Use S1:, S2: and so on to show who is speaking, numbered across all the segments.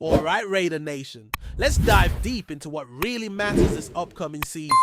S1: Alright, Raider Nation, let's dive deep into what really matters this upcoming season.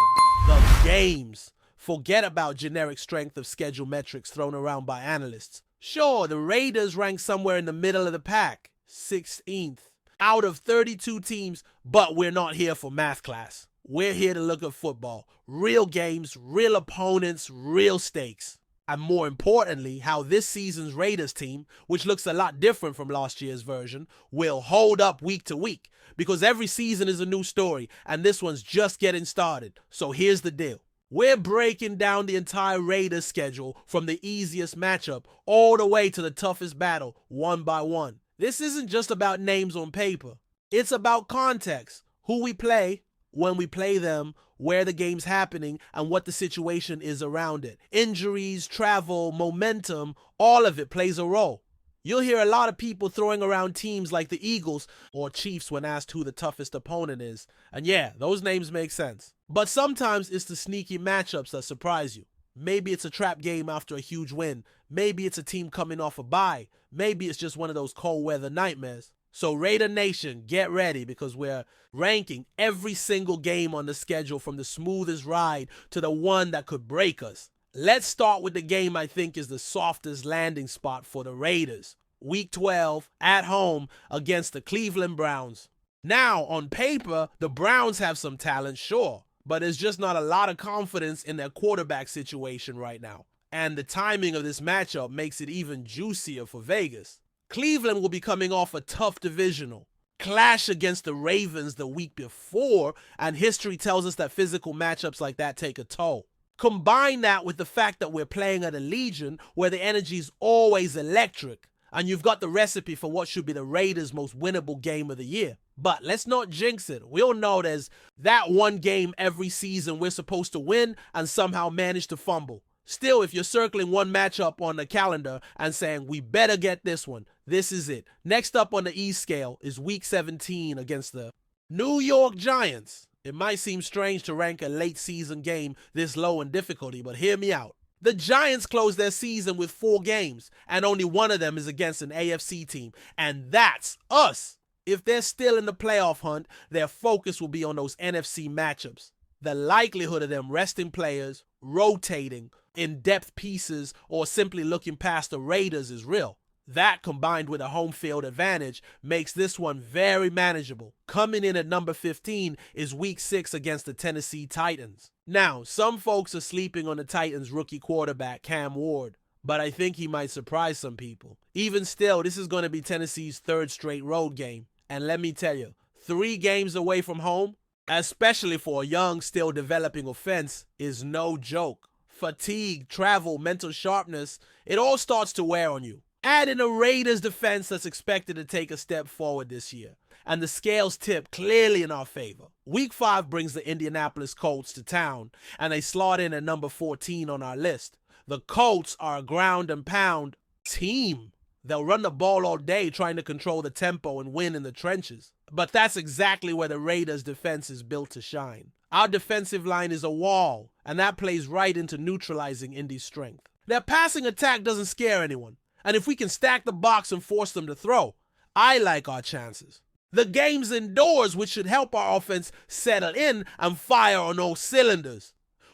S1: The games. Forget about generic strength of schedule metrics thrown around by analysts. Sure, the Raiders rank somewhere in the middle of the pack, 16th, out of 32 teams, but we're not here for math class. We're here to look at football. Real games, real opponents, real stakes. And more importantly, how this season's Raiders team, which looks a lot different from last year's version, will hold up week to week. Because every season is a new story, and this one's just getting started. So here's the deal. We're breaking down the entire Raiders schedule from the easiest matchup all the way to the toughest battle, one by one. This isn't just about names on paper. It's about context, who we play, when we play them, where the game's happening, and what the situation is around it. Injuries, travel, momentum, all of it plays a role. You'll hear a lot of people throwing around teams like the Eagles or Chiefs when asked who the toughest opponent is. And yeah, those names make sense. But sometimes it's the sneaky matchups that surprise you. Maybe it's a trap game after a huge win. Maybe it's a team coming off a bye. Maybe it's just one of those cold weather nightmares. So Raider Nation, get ready because we're ranking every single game on the schedule from the smoothest ride to the one that could break us. Let's start with the game I think is the softest landing spot for the Raiders. Week 12 at home against the Cleveland Browns. Now, on paper, the Browns have some talent, sure, but there's just not a lot of confidence in their quarterback situation right now. And the timing of this matchup makes it even juicier for Vegas. Cleveland will be coming off a tough divisional clash against the Ravens the week before, and history tells us that physical matchups like that take a toll. Combine that with the fact that we're playing at a Legion where the energy is always electric, and you've got the recipe for what should be the Raiders' most winnable game of the year. But let's not jinx it. We all know there's that one game every season we're supposed to win and somehow manage to fumble. Still, if you're circling one matchup on the calendar and saying, we better get this one, this is it. Next up on the E scale is Week 17 against the New York Giants. It might seem strange to rank a late season game this low in difficulty, but hear me out. The Giants closed their season with 4 games, and only one of them is against an AFC team, and that's us. If they're still in the playoff hunt, their focus will be on those NFC matchups. The likelihood of them resting players, rotating, in-depth pieces, or simply looking past the Raiders is real. That, combined with a home field advantage, makes this one very manageable. Coming in at number 15 is Week 6 against the Tennessee Titans. Now, some folks are sleeping on the Titans' rookie quarterback, Cam Ward, but I think he might surprise some people. Even still, this is going to be Tennessee's 3rd straight road game. And let me tell you, 3 games away from home, especially for a young, still developing offense, is no joke. Fatigue, travel, mental sharpness, it all starts to wear on you. Add in a Raiders defense that's expected to take a step forward this year, and the scales tip clearly in our favor. Week 5 brings the Indianapolis Colts to town, and they slot in at number 14 on our list. The Colts are a ground and pound team. They'll run the ball all day trying to control the tempo and win in the trenches. But that's exactly where the Raiders' defense is built to shine. Our defensive line is a wall, and that plays right into neutralizing Indy's strength. Their passing attack doesn't scare anyone, and if we can stack the box and force them to throw, I like our chances. The game's indoors, which should help our offense settle in and fire on all cylinders.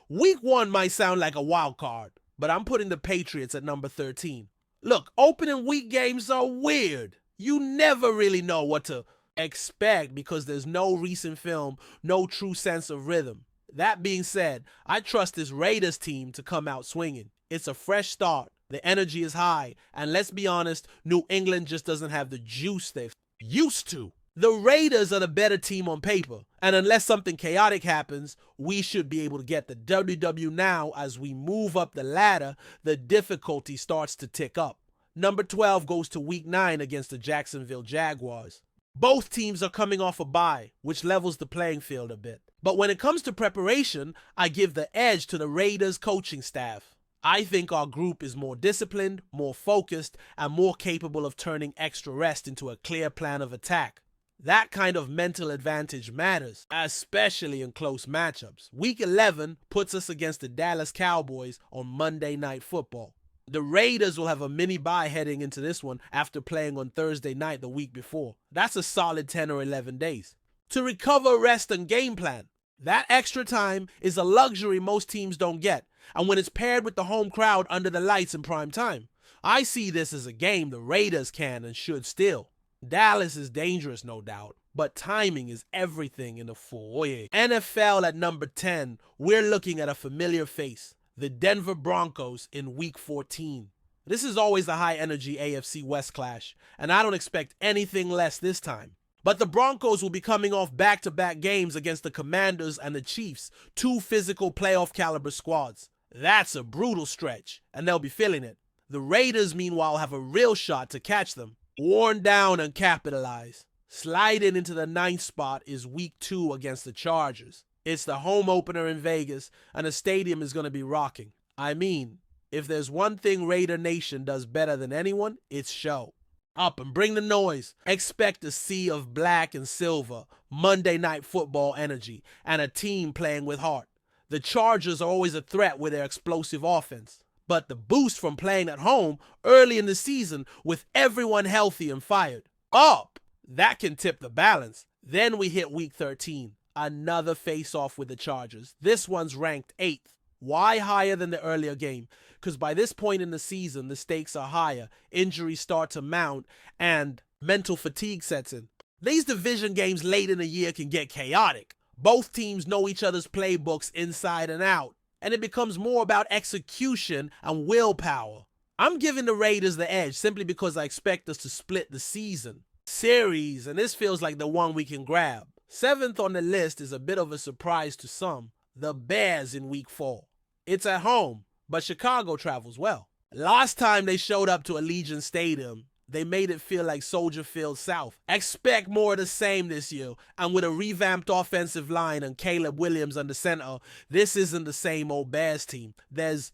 S1: Week 1 might sound like a wild card, but I'm putting the Patriots at number 13. Look, opening week games are weird. You never really know what to expect because there's no recent film, no true sense of rhythm. That being said, I trust this Raiders team to come out swinging. It's a fresh start, the energy is high, and let's be honest, New England just doesn't have the juice they're used to. The Raiders are the better team on paper, and unless something chaotic happens, we should be able to get the WW now. As we move up the ladder, the difficulty starts to tick up. Number 12 goes to Week 9 against the Jacksonville Jaguars. Both teams are coming off a bye, which levels the playing field a bit. But when it comes to preparation, I give the edge to the Raiders coaching staff. I think our group is more disciplined, more focused, and more capable of turning extra rest into a clear plan of attack. That kind of mental advantage matters, especially in close matchups. Week 11 puts us against the Dallas Cowboys on Monday Night Football. The Raiders will have a mini bye heading into this one after playing on Thursday night the week before. That's a solid 10 or 11 days. To recover, rest, and game plan, that extra time is a luxury most teams don't get, and when it's paired with the home crowd under the lights in prime time, I see this as a game the Raiders can and should steal. Dallas is dangerous, no doubt, but timing is everything in the foyer. NFL at number 10, we're looking at a familiar face, the Denver Broncos in Week 14. This is always a high-energy AFC West clash, and I don't expect anything less this time. But the Broncos will be coming off back-to-back games against the Commanders and the Chiefs, two physical playoff-caliber squads. That's a brutal stretch, and they'll be feeling it. The Raiders, meanwhile, have a real shot to catch them, worn down and capitalize. Sliding into the 9th spot is Week 2 against the Chargers. It's the home opener in Vegas, and the stadium is going to be rocking. I mean, if there's one thing Raider Nation does better than anyone, it's show. Up and bring the noise. Expect a sea of black and silver, Monday Night Football energy, and a team playing with heart. The Chargers are always a threat with their explosive offense, but the boost from playing at home early in the season with everyone healthy and fired up, that can tip the balance. Then we hit Week 13, another face-off with the Chargers. This one's ranked 8th. Why higher than the earlier game? Because by this point in the season, the stakes are higher, injuries start to mount, and mental fatigue sets in. These division games late in the year can get chaotic. Both teams know each other's playbooks inside and out, and it becomes more about execution and willpower. I'm giving the Raiders the edge simply because I expect us to split the season series, and this feels like the one we can grab. 7th on the list is a bit of a surprise to some, the Bears in Week 4. It's at home, but Chicago travels well. Last time they showed up to Allegiant Stadium, they made it feel like Soldier Field South. Expect more of the same this year, and with a revamped offensive line and Caleb Williams under center, this isn't the same old Bears team. There's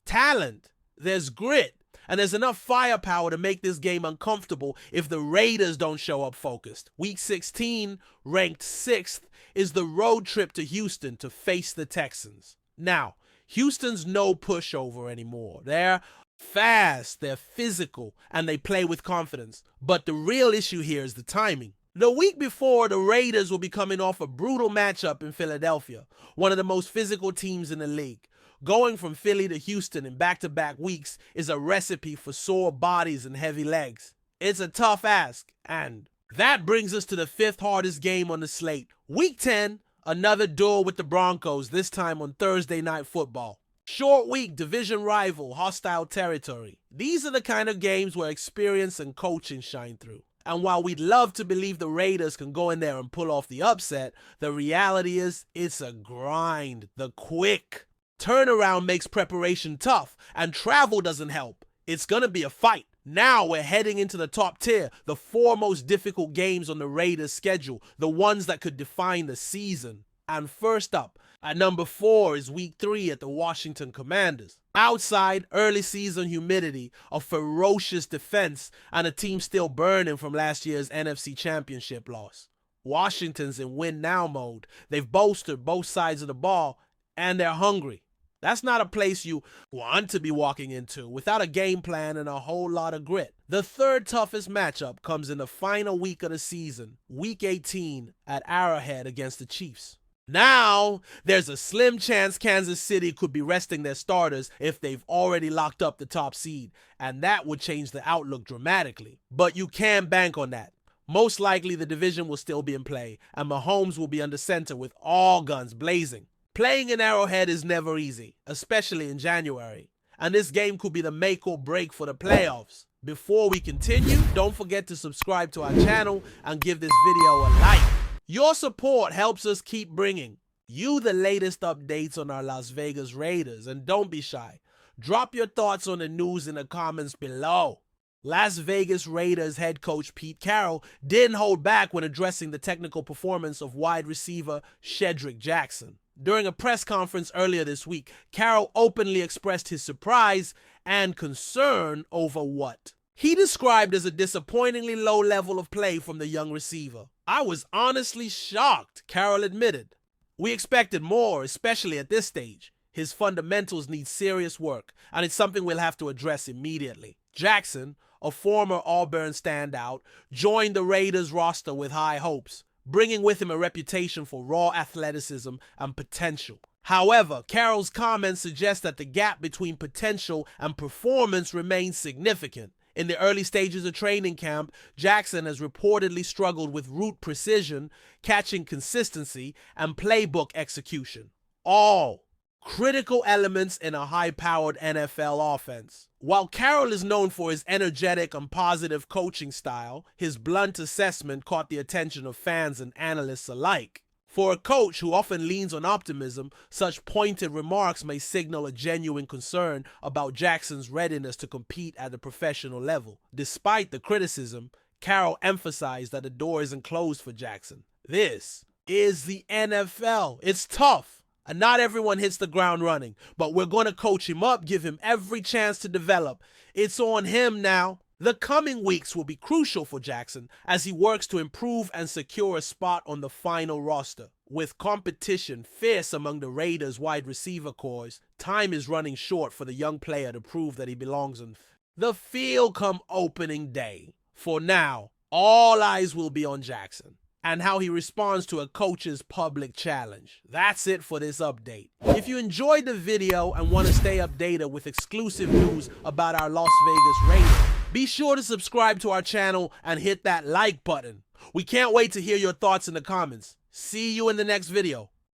S1: talent, there's grit, and there's enough firepower to make this game uncomfortable if the Raiders don't show up focused. Week 16, ranked 6th, is the road trip to Houston to face the Texans. Now, Houston's no pushover anymore. They're fast, they're physical, and they play with confidence. But the real issue here is the timing. The week before, the Raiders will be coming off a brutal matchup in Philadelphia, one of the most physical teams in the league. Going from Philly to Houston in back-to-back weeks is a recipe for sore bodies and heavy legs. It's a tough ask, and that brings us to the 5th hardest game on the slate. Week 10, another duel with the Broncos, this time on Thursday Night Football. Short week, division rival, hostile territory. These are the kind of games where experience and coaching shine through. And while we'd love to believe the Raiders can go in there and pull off the upset, the reality is it's a grind. The quick turnaround makes preparation tough, and travel doesn't help. It's gonna be a fight. Now we're heading into the top tier, the 4 most difficult games on the Raiders' schedule, the ones that could define the season. And first up, at number 4 is Week 3 at the Washington Commanders. Outside, early season humidity, a ferocious defense, and a team still burning from last year's NFC Championship loss. Washington's in win-now mode. They've bolstered both sides of the ball, and they're hungry. That's not a place you want to be walking into without a game plan and a whole lot of grit. The 3rd toughest matchup comes in the final week of the season, Week 18 at Arrowhead against the Chiefs. Now, there's a slim chance Kansas City could be resting their starters if they've already locked up the top seed, and that would change the outlook dramatically. But you can't bank on that. Most likely the division will still be in play, and Mahomes will be under center with all guns blazing. Playing in Arrowhead is never easy, especially in January, and this game could be the make or break for the playoffs. Before we continue, don't forget to subscribe to our channel and give this video a like. Your support helps us keep bringing you the latest updates on our Las Vegas Raiders, and don't be shy. Drop your thoughts on the news in the comments below. Las Vegas Raiders head coach Pete Carroll didn't hold back when addressing the technical performance of wide receiver Shedrick Jackson. During a press conference earlier this week, Carroll openly expressed his surprise and concern over what he described as a disappointingly low level of play from the young receiver. "I was honestly shocked," Carroll admitted. "We expected more, especially at this stage. His fundamentals need serious work, and it's something we'll have to address immediately. Jackson, a former Auburn standout, joined the Raiders roster with high hopes, bringing with him a reputation for raw athleticism and potential. However, Carroll's comments suggest that the gap between potential and performance remains significant. In the early stages of training camp, Jackson has reportedly struggled with route precision, catching consistency, and playbook execution. All critical elements in a high-powered NFL offense. While Carroll is known for his energetic and positive coaching style, his blunt assessment caught the attention of fans and analysts alike. For a coach who often leans on optimism, such pointed remarks may signal a genuine concern about Jackson's readiness to compete at the professional level. Despite the criticism, Carroll emphasized that the door isn't closed for Jackson. This is the NFL. It's tough, and not everyone hits the ground running, but we're going to coach him up, give him every chance to develop. It's on him now. The coming weeks will be crucial for Jackson as he works to improve and secure a spot on the final roster. With competition fierce among the Raiders' wide receiver cores, time is running short for the young player to prove that he belongs on the field come opening day. For now, all eyes will be on Jackson and how he responds to a coach's public challenge. That's it for this update. If you enjoyed the video and want to stay updated with exclusive news about our Las Vegas Raiders, be sure to subscribe to our channel and hit that like button. We can't wait to hear your thoughts in the comments. See you in the next video.